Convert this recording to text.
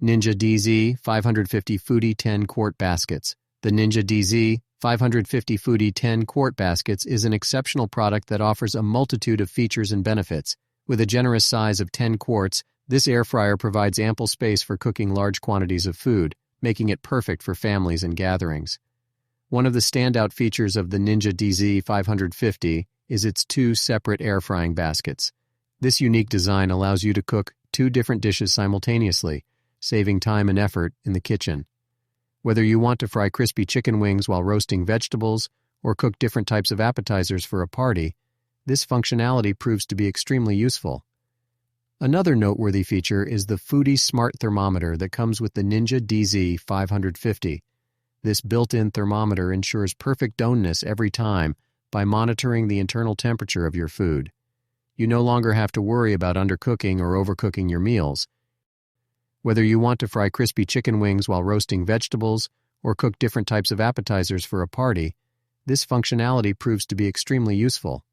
Ninja DZ550 Foodi 10 Quart Baskets. The Ninja DZ550 Foodi 10 Quart Baskets is an exceptional product that offers a multitude of features and benefits. With a generous size of 10 quarts, this air fryer provides ample space for cooking large quantities of food, making it perfect for families and gatherings. One of the standout features of the Ninja DZ550 is its two separate air frying baskets. This unique design allows you to cook two different dishes simultaneously, saving time and effort in the kitchen. Whether you want to fry crispy chicken wings while roasting vegetables or cook different types of appetizers for a party, this functionality proves to be extremely useful. Another noteworthy feature is the Foodi Smart Thermometer that comes with the Ninja DZ550. This built-in thermometer ensures perfect doneness every time by monitoring the internal temperature of your food. You no longer have to worry about undercooking or overcooking your meals. Whether you want to fry crispy chicken wings while roasting vegetables or cook different types of appetizers for a party, this functionality proves to be extremely useful.